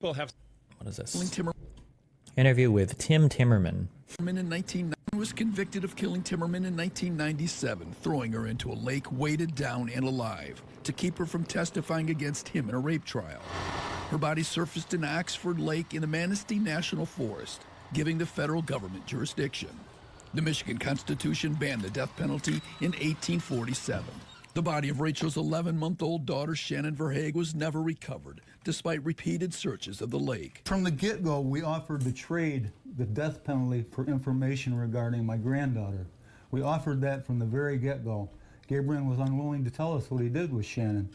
We'll have. What is this? Timmerman Interview with Tim Timmerman. in 1990 was convicted of killing Timmerman in 1997, throwing her into a lake weighted down and alive to keep her from testifying against him in a rape trial. Her body surfaced in Oxford Lake in the Manistee National Forest, giving the federal government jurisdiction. The Michigan Constitution banned the death penalty in 1847. The body of Rachel's 11-month-old daughter, Shannon Verhaeghe, was never recovered, despite repeated searches of the lake. From the get-go, we offered to trade the death penalty for information regarding my granddaughter. We offered that from the very get-go. Gabriel was unwilling to tell us what he did with Shannon.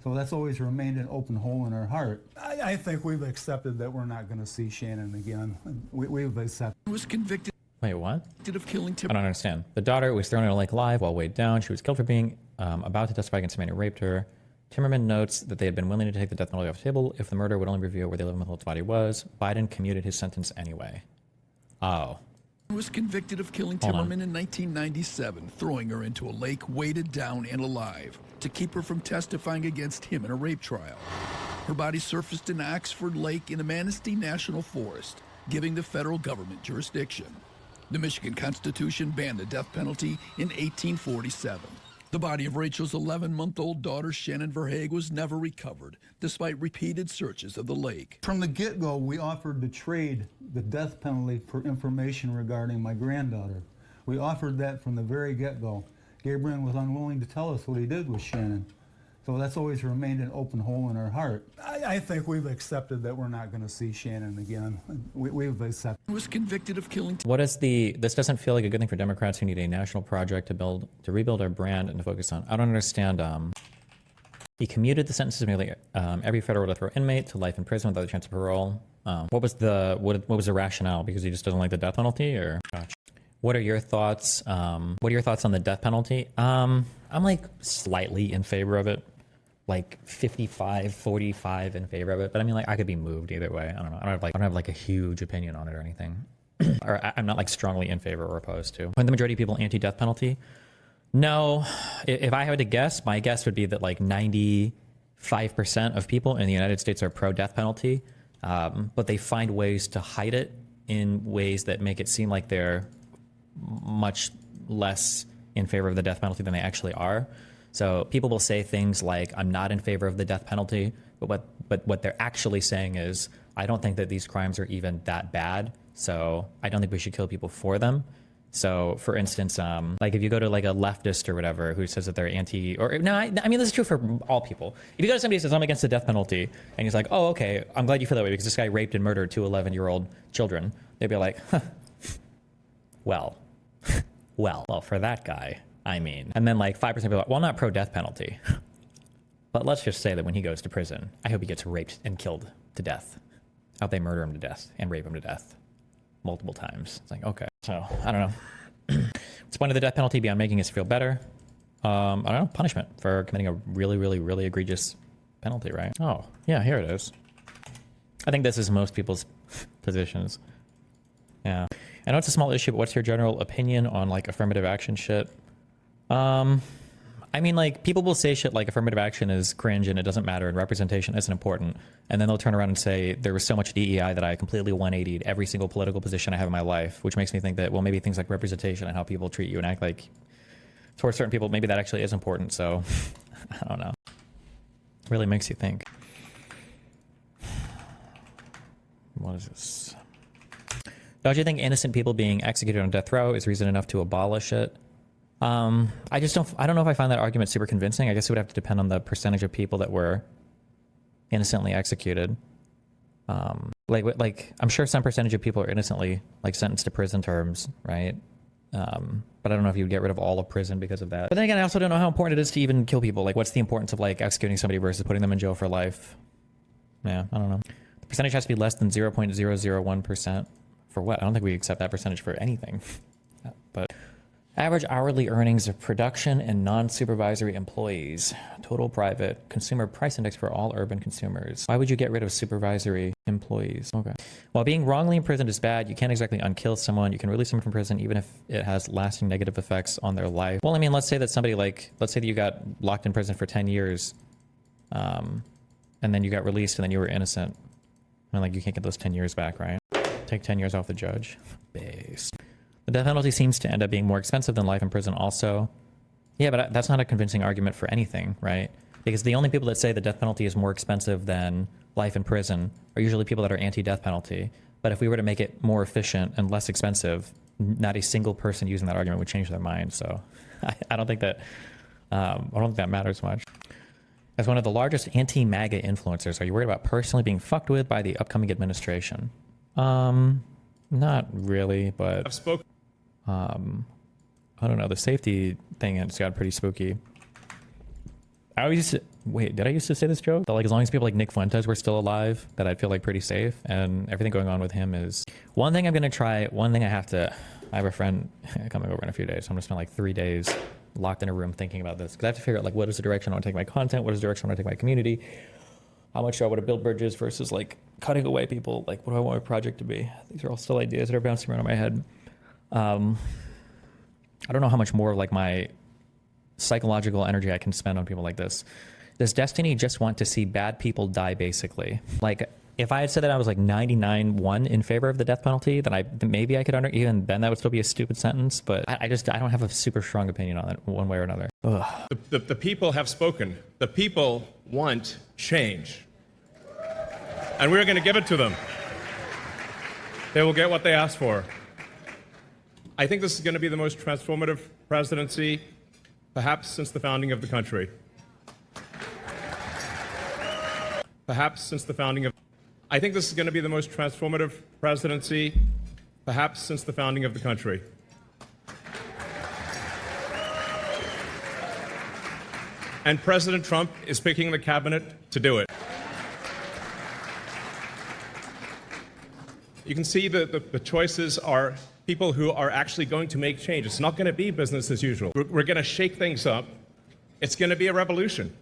So that's always remained an open hole in our heart. I think we've accepted that we're not going to see Shannon again. We've accepted. He was convicted Wait, what? of killing I don't understand. The daughter was thrown in a lake alive while weighed down. She was killed for being about to testify against the man who raped her. Timmerman notes that they had been willing to take the death penalty off the table if the murder would only reveal where the 11-month-old's body was. Biden commuted his sentence anyway. Oh. He was convicted of killing Timmerman in 1997, throwing her into a lake weighted down and alive to keep her from testifying against him in a rape trial. Her body surfaced in Oxford Lake in the Manistee National Forest, giving the federal government jurisdiction. The Michigan Constitution banned the death penalty in 1847. The body of Rachel's 11-month-old daughter, Shannon Verhaeghe, was never recovered, despite repeated searches of the lake. From the get-go, we offered to trade the death penalty for information regarding my granddaughter. We offered that from the very get-go. Gabriel was unwilling to tell us what he did with Shannon. So that's always remained an open hole in our heart. I think we've accepted that we're not going to see Shannon again. We've accepted. He was convicted of killing. What is this doesn't feel like a good thing for Democrats who need a national project to rebuild our brand and to focus on. I don't understand. He commuted the sentences of nearly every federal death row inmate to life in prison without a chance of parole. What was the rationale? Because he just doesn't like the death penalty, or? Gotcha. What are your thoughts? What are your thoughts on the death penalty? I'm like slightly in favor of it. Like 55-45 in favor of it, but I mean, like, I could be moved either way. I don't know. I don't have like a huge opinion on it or anything. Or I'm not like strongly in favor or opposed to. When the majority of people anti-death penalty? No. If I had to guess, my guess would be that like 95% of people in the United States are pro-death penalty, but they find ways to hide it in ways that make it seem like they're much less in favor of the death penalty than they actually are. So people will say things like, I'm not in favor of the death penalty, but what they're actually saying is, I don't think that these crimes are even that bad, so I don't think we should kill people for them. So for instance, like if you go to like a leftist or whatever who says that they're anti, or no, I mean, this is true for all people. If you go to somebody who says, I'm against the death penalty, and he's like, oh, okay, I'm glad you feel that way because this guy raped and murdered two 11-year-old children, they'd be like, huh, well, for that guy. I mean, and then like 5% people are like, well, not pro-death penalty. But let's just say that when he goes to prison, I hope he gets raped and killed to death. I hope they murder him to death and rape him to death multiple times. It's like, okay. So, I don't know. What's the point of the death penalty beyond making us feel better? I don't know, punishment for committing a really, really, really egregious penalty, right? Oh, yeah, here it is. I think this is most people's positions. Yeah. I know it's a small issue, but what's your general opinion on like affirmative action shit? I mean, like, people will say shit like affirmative action is cringe and it doesn't matter and representation isn't important. And then they'll turn around and say, there was so much DEI that I completely 180'd every single political position I have in my life, which makes me think that, well, maybe things like representation and how people treat you and act like towards certain people, maybe that actually is important. So, I don't know. It really makes you think. What is this? Don't you think innocent people being executed on death row is reason enough to abolish it? I don't know if I find that argument super convincing. I guess it would have to depend on the percentage of people that were innocently executed. Like I'm sure some percentage of people are innocently like sentenced to prison terms, right? But I don't know if you would get rid of all of prison because of that. But then again, I also don't know how important it is to even kill people. Like, what's the importance of like executing somebody versus putting them in jail for life? Yeah, I don't know. The percentage has to be less than 0.001%. For what? I don't think we accept that percentage for anything. But average hourly earnings of production and non-supervisory employees. Total private consumer price index for all urban consumers. Why would you get rid of supervisory employees? Okay. While being wrongly imprisoned is bad, you can't exactly unkill someone. You can release someone from prison even if it has lasting negative effects on their life. Well, I mean, let's say that somebody let's say that you got locked in prison for 10 years, and then you got released and then you were innocent. I mean, like, you can't get those 10 years back, right? Take 10 years off the judge. Base. The death penalty seems to end up being more expensive than life in prison also. Yeah, but that's not a convincing argument for anything, right? Because the only people that say the death penalty is more expensive than life in prison are usually people that are anti-death penalty. But if we were to make it more efficient and less expensive, not a single person using that argument would change their mind. So I don't think that matters much. As one of the largest anti-MAGA influencers, are you worried about personally being fucked with by the upcoming administration? Not really, but I've spoken. I don't know. The safety thing has got pretty spooky. I always used to, wait, did I used to say this joke? That like as long as people like Nick Fuentes were still alive, that I'd feel like pretty safe, and everything going on with him is one thing I'm gonna try. One thing I have a friend coming over in a few days. So I'm gonna spend like 3 days locked in a room thinking about this because I have to figure out like what is the direction I want to take my content, what is the direction I want to take my community, how much do I want to build bridges versus like cutting away people, like what do I want my project to be? These are all still ideas that are bouncing around in my head. I don't know how much more of like my psychological energy I can spend on people like this. Does Destiny just want to see bad people die, basically? Like, if I had said that I was like 99-1 in favor of the death penalty, then maybe I could even then that would still be a stupid sentence, but I don't have a super strong opinion on it one way or another. The people have spoken. The people want change. And we're going to give it to them. They will get what they asked for. I think this is going to be the most transformative presidency, perhaps since the founding of the country. Perhaps since the founding of... I think this is going to be the most transformative presidency, perhaps since the founding of the country. And President Trump is picking the cabinet to do it. You can see the choices are people who are actually going to make change. It's not going to be business as usual. We're going to shake things up. It's going to be a revolution.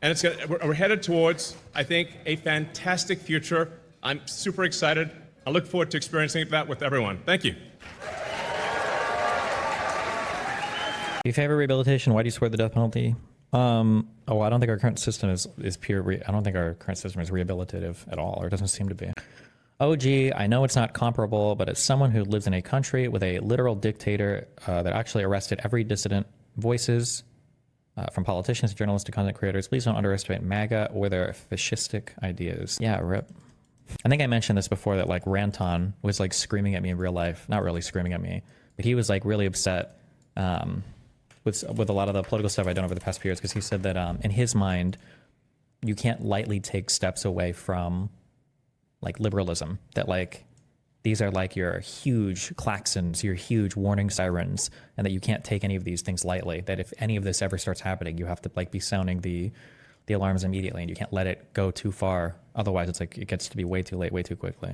And we're headed towards, I think, a fantastic future. I'm super excited. I look forward to experiencing that with everyone. Thank you. Do you favor rehabilitation? Why do you support the death penalty? I don't think our current system is pure. I don't think our current system is rehabilitative at all, or it doesn't seem to be. OG, I know it's not comparable, but as someone who lives in a country with a literal dictator that actually arrested every dissident voices, from politicians to journalists to content creators, please don't underestimate MAGA or their fascistic ideas. Yeah, rip. I think I mentioned this before that like Ranton was like screaming at me in real life. Not really screaming at me, but he was like really upset with a lot of the political stuff I've done over the past few years because he said that in his mind, you can't lightly take steps away from like liberalism, that like these are like your huge klaxons, your huge warning sirens, and that you can't take any of these things lightly, that if any of this ever starts happening, you have to like be sounding the alarms immediately, and you can't let it go too far. Otherwise, it's like it gets to be way too late, way too quickly.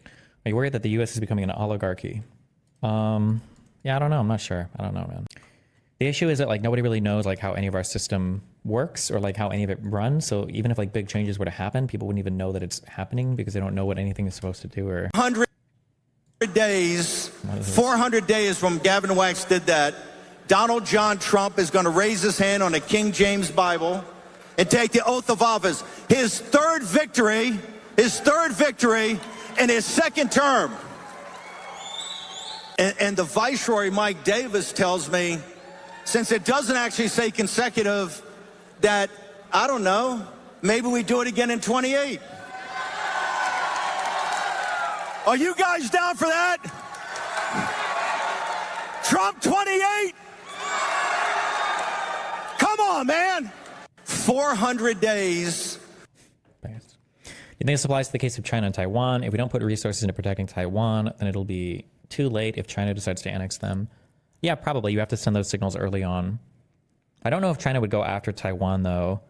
Are you worried that the U.S. is becoming an oligarchy? Yeah, I don't know. I'm not sure. I don't know, man. The issue is that like nobody really knows like how any of our system works or like how any of it runs. So even if like big changes were to happen, people wouldn't even know that it's happening because they don't know what anything is supposed to do. Or 100 days, 400 days from Gavin Wax did that, Donald John Trump is going to raise his hand on a King James Bible and take the oath of office. His third victory in his second term. And the Viceroy, Mike Davis, tells me, since it doesn't actually say consecutive, that, I don't know, maybe we do it again in 28. Are you guys down for that? Trump 28? Come on, man. 400 days. Thanks. You think this applies to the case of China and Taiwan? If we don't put resources into protecting Taiwan, then it'll be too late if China decides to annex them. Yeah, probably. You have to send those signals early on. I don't know if China would go after Taiwan, though,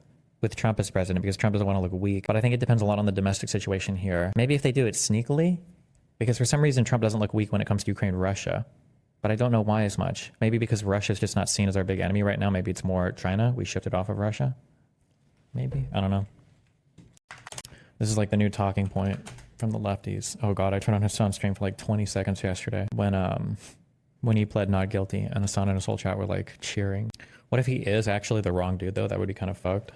with Trump as president, because Trump doesn't want to look weak. But I think it depends a lot on the domestic situation here. Maybe if they do it sneakily, because for some reason Trump doesn't look weak when it comes to Ukraine, Russia. But I don't know why as much. Maybe because Russia's just not seen as our big enemy right now. Maybe it's more China. We shifted off of Russia. Maybe. I don't know. This is like the new talking point from the lefties. Oh God, I turned on his son's stream for like 20 seconds yesterday when when he pled not guilty, and Hassan and his whole chat were like cheering. What if he is actually the wrong dude, though? That would be kind of fucked.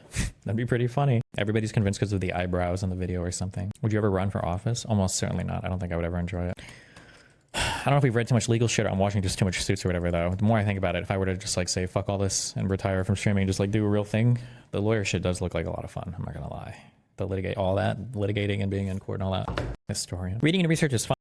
That'd be pretty funny. Everybody's convinced because of the eyebrows in the video or something. Would you ever run for office? Almost certainly not. I don't think I would ever enjoy it. I don't know if we've read too much legal shit or I'm watching just too much Suits or whatever, though. The more I think about it, if I were to just like say fuck all this and retire from streaming and just like do a real thing, the lawyer shit does look like a lot of fun. I'm not gonna lie. The litigating and being in court and all that. Historian. Reading and research is fun.